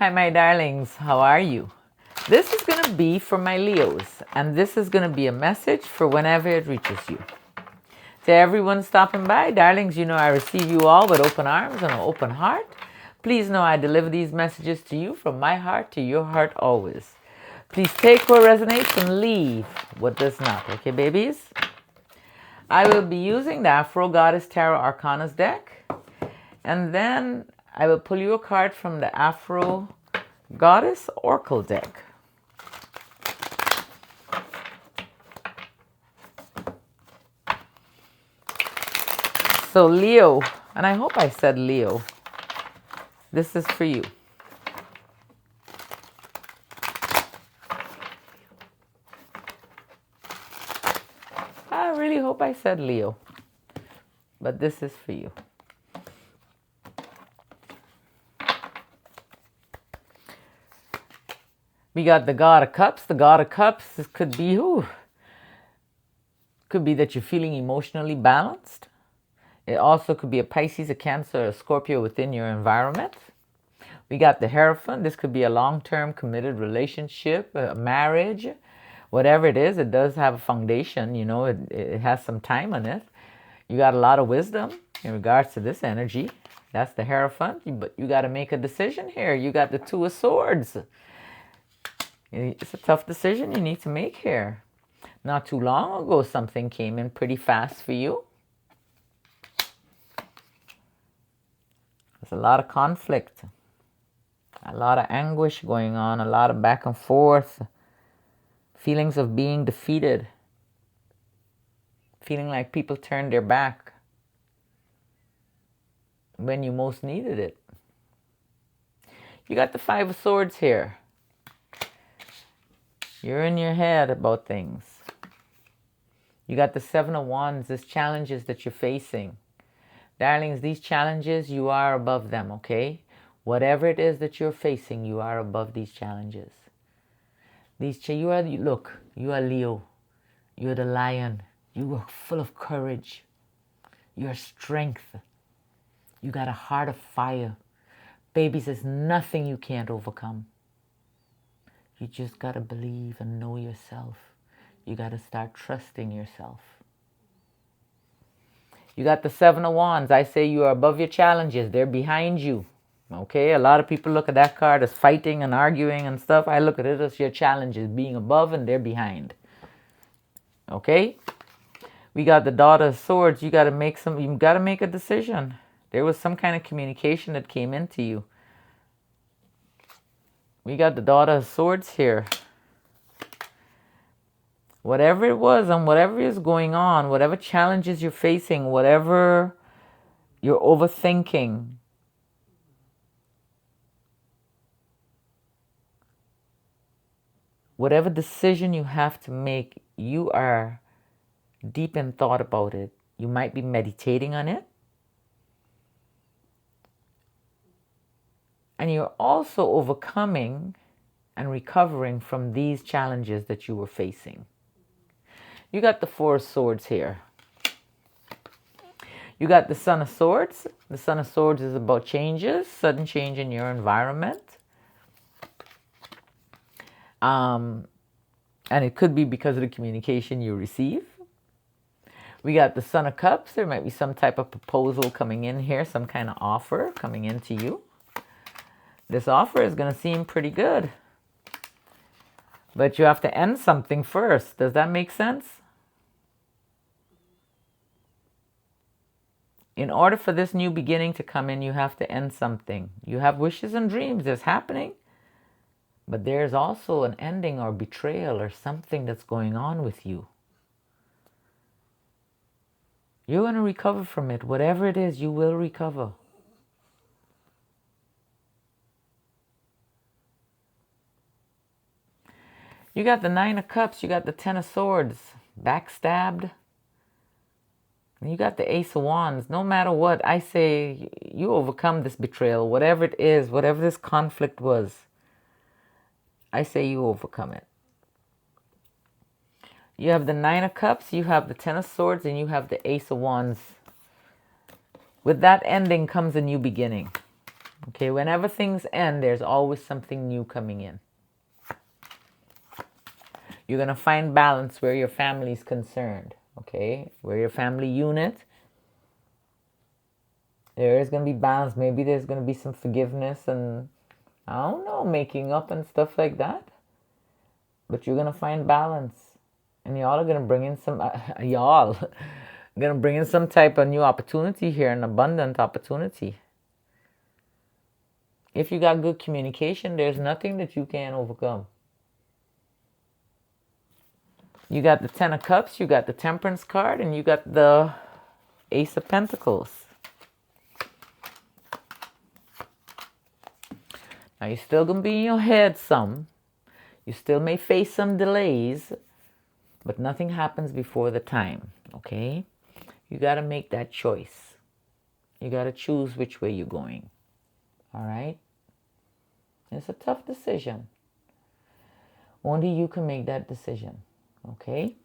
Hi, my darlings. How are you? This is going to be for my Leos, and this is going to be a message for whenever it reaches you. To everyone stopping by, darlings, you know I receive you all with open arms and an open heart. Please know I deliver these messages to you from my heart to your heart always. Please take what resonates and leave what does not. Okay, babies? I will be using the Afro Goddess Tarot Arcanas deck, and then I will pull you a card from the Afro Goddess Oracle deck. So Leo, and I hope I said Leo, this is for you. I really hope I said Leo, but this is for you. We got the God of Cups. The God of Cups, this could be who? Could be that you're feeling emotionally balanced. It also could be a Pisces, a Cancer, a Scorpio within your environment. We got the Hierophant. This could be a long-term committed relationship, a marriage, whatever it is. It does have a foundation, you know, it has some time on it. You got a lot of wisdom in regards to this energy. That's the Hierophant, but you got to make a decision here. You got the Two of Swords. It's a tough decision you need to make here. Not too long ago, something came in pretty fast for you. There's a lot of conflict, a lot of anguish going on, a lot of back and forth, feelings of being defeated, feeling like people turned their back when you most needed it. You got the Five of Swords here. You're in your head about things. You got the Seven of Wands, these challenges that you're facing. Darlings, these challenges, you are above them, okay? Whatever it is that you're facing, you are above these challenges. Look, you are Leo. You're the lion. You are full of courage. Your strength. You got a heart of fire. Babies, there's nothing you can't overcome. You just got to believe and know yourself. You got to start trusting yourself. You got the Seven of Wands. I say you are above your challenges. They're behind you. Okay? A lot of people look at that card as fighting and arguing and stuff. I look at it as your challenges being above and they're behind. Okay? We got the Daughter of Swords. You got to make a decision. There was some kind of communication that came into you. We got the Daughter of Swords here. Whatever it was and whatever is going on, whatever challenges you're facing, whatever you're overthinking, whatever decision you have to make, you are deep in thought about it. You might be meditating on it. And you're also overcoming and recovering from these challenges that you were facing. You got the Four of Swords here. You got the Son of Swords. The Son of Swords is about changes, sudden change in your environment. And it could be because of the communication you receive. We got the Son of Cups. There might be some type of proposal coming in here, some kind of offer coming into you. This offer is going to seem pretty good. But you have to end something first. Does that make sense? In order for this new beginning to come in, you have to end something. You have wishes and dreams. It's happening. But there's also an ending or betrayal or something that's going on with you. You're going to recover from it. Whatever it is, you will recover. You got the Nine of Cups. You got the Ten of Swords. Backstabbed. And you got the Ace of Wands. No matter what, I say you overcome this betrayal. Whatever it is, whatever this conflict was, I say you overcome it. You have the Nine of Cups. You have the Ten of Swords. And you have the Ace of Wands. With that ending comes a new beginning. Okay, whenever things end, there's always something new coming in. You're going to find balance where your family is concerned. Okay, where your family unit, there is going to be balance. Maybe there's going to be some forgiveness and, I don't know, making up and stuff like that. But you're going to find balance. And y'all are going to bring in some, y'all going to bring in some type of new opportunity here, an abundant opportunity. If you got good communication, there's nothing that you can't overcome. You got the Ten of Cups, you got the Temperance card, and you got the Ace of Pentacles. Now, you're still going to be in your head some. You still may face some delays, but nothing happens before the time, okay? You got to make that choice. You got to choose which way you're going, all right? It's a tough decision. Only you can make that decision, okay?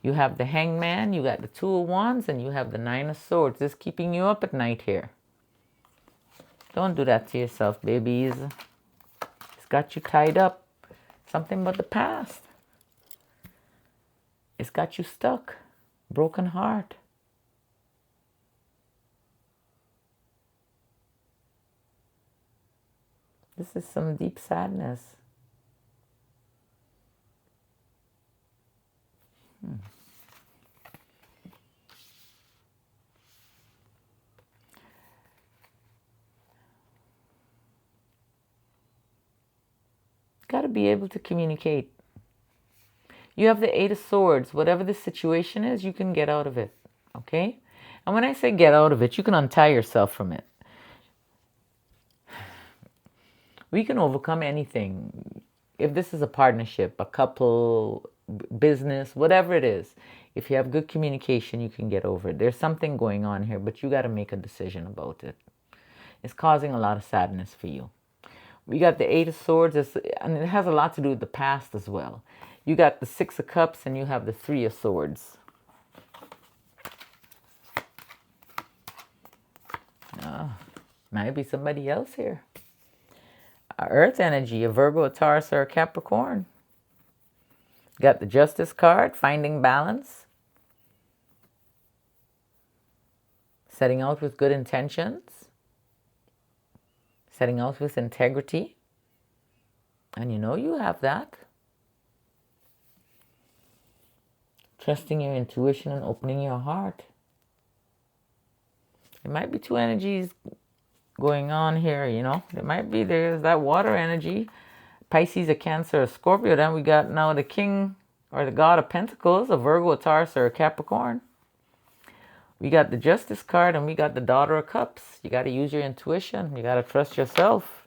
You have the Hangman, you got the Two of Wands, and you have the Nine of Swords. This is keeping you up at night here. Don't do that to yourself, babies. It's got you tied up. Something about the past. It's got you stuck. Broken heart. This is some deep sadness. Got to be able to communicate. You have the Eight of Swords. Whatever the situation is, you can get out of it. Okay? And when I say get out of it, you can untie yourself from it. We can overcome anything. If this is a partnership, a couple, business, whatever it is, if you have good communication, you can get over it. There's something going on here, but you got to make a decision about it. It's causing a lot of sadness for you. We got the Eight of Swords, and it has a lot to do with the past as well. You got the Six of Cups, and you have the Three of Swords. Might be somebody else here. Earth energy, a Virgo, a Taurus, or a Capricorn. Got the Justice card, finding balance. Setting out with good intentions. Setting out with integrity. And you know you have that. Trusting your intuition and opening your heart. There might be two energies going on here, you know. There's that water energy. Pisces, a Cancer, a Scorpio. Then we got now the King or the God of Pentacles, a Virgo, a Taurus, or a Capricorn. We got the Justice card and we got the Daughter of Cups. You got to use your intuition. You got to trust yourself.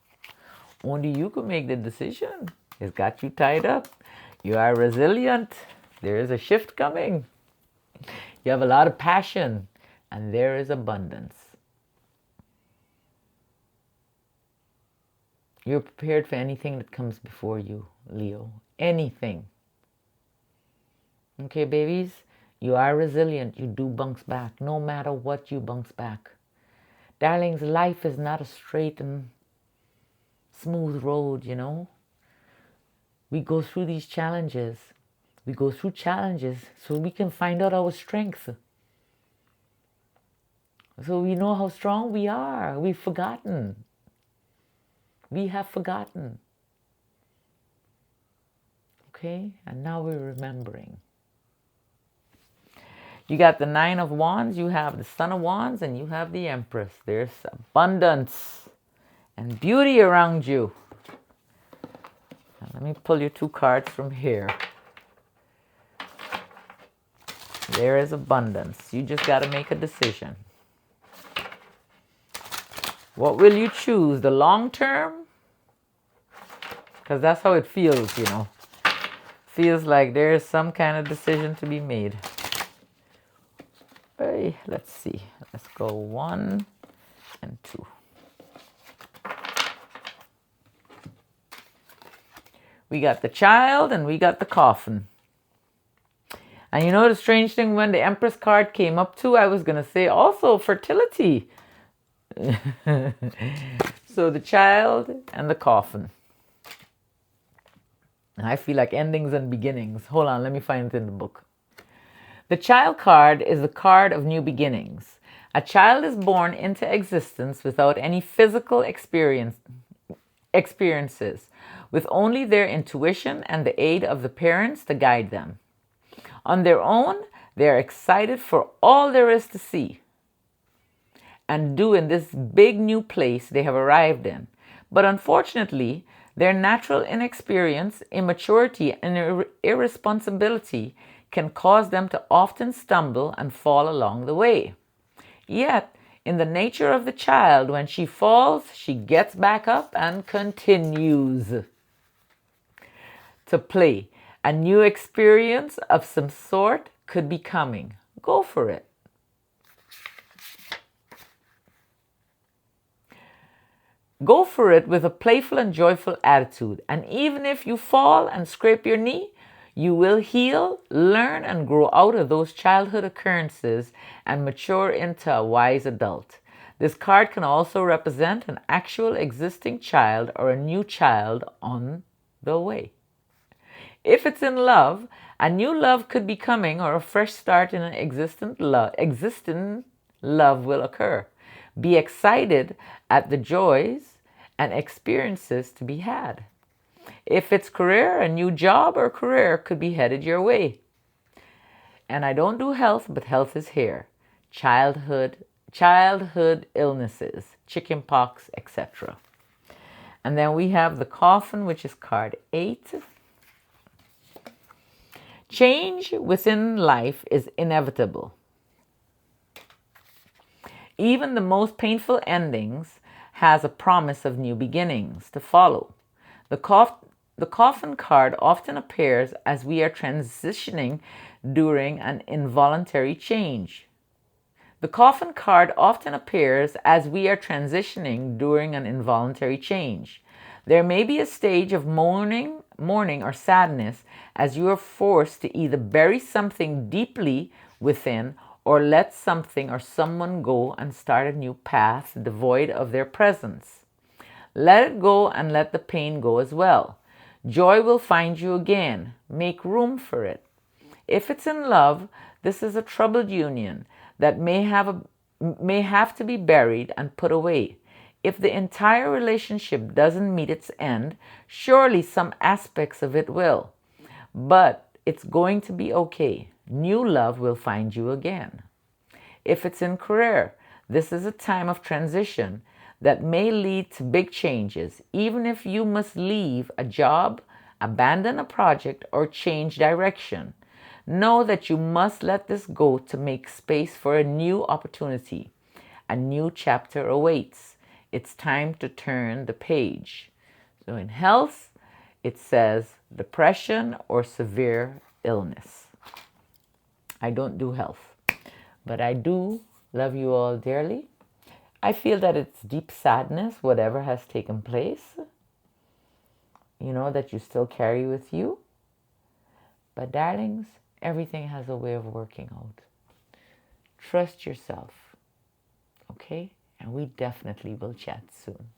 Only you can make the decision. It's got you tied up. You are resilient. There is a shift coming. You have a lot of passion and there is abundance. You're prepared for anything that comes before you, Leo. Anything. Okay, babies? You are resilient. You do bounce back. No matter what, you bounce back. Darlings, life is not a straight and smooth road, you know. We go through these challenges. We go through challenges so we can find out our strengths. So we know how strong we are. We've forgotten. We have forgotten. Okay? And now we're remembering. You got the Nine of Wands, you have the Son of Wands, and you have the Empress. There's abundance and beauty around you. Now let me pull you two cards from here. There is abundance. You just got to make a decision. What will you choose? The long term? Because that's how it feels, you know. Feels like there is some kind of decision to be made. Hey, let's see. Let's go 1 and 2. We got the Child and we got the Coffin. And you know the strange thing, when the Empress card came up too, I was going to say also fertility. So the child and the coffin. I feel like endings and beginnings. Hold on, let me find it in the book. The child card is the card of new beginnings. A child is born into existence without any physical experiences, with only their intuition and the aid of the parents to guide them. On their own, they are excited for all there is to see and do in this big new place they have arrived in. But unfortunately, their natural inexperience, immaturity, and irresponsibility can cause them to often stumble and fall along the way. Yet, in the nature of the child, when she falls, she gets back up and continues to play. A new experience of some sort could be coming. Go for it. Go for it with a playful and joyful attitude. And even if you fall and scrape your knee, you will heal, learn, and grow out of those childhood occurrences and mature into a wise adult. This card can also represent an actual existing child or a new child on the way. If it's in love, a new love could be coming or a fresh start in an existing love will occur. Be excited at the joys and experiences to be had. If it's career, a new job or career could be headed your way. And I don't do health, but health is here. Childhood illnesses, chickenpox, etc. And then we have the coffin, which is card 8. Change within life is inevitable. Even the most painful endings has a promise of new beginnings to follow. The coffin card often appears as we are transitioning during an involuntary change. The coffin card often appears as we are transitioning during an involuntary change. There may be a stage of mourning or sadness as you are forced to either bury something deeply within or let something or someone go and start a new path devoid of their presence. Let it go and let the pain go as well. Joy will find you again. Make room for it. If it's in love, this is a troubled union that may have to be buried and put away. If the entire relationship doesn't meet its end, surely some aspects of it will. But it's going to be okay. New love will find you again. If it's in career, this is a time of transition that may lead to big changes, even if you must leave a job, abandon a project, or change direction. Know that you must let this go to make space for a new opportunity. A new chapter awaits. It's time to turn the page. So in health, it says depression or severe illness. I don't do health, but I do love you all dearly. I feel that it's deep sadness, whatever has taken place, that you still carry with you. But darlings, everything has a way of working out. Trust yourself, okay? And we definitely will chat soon.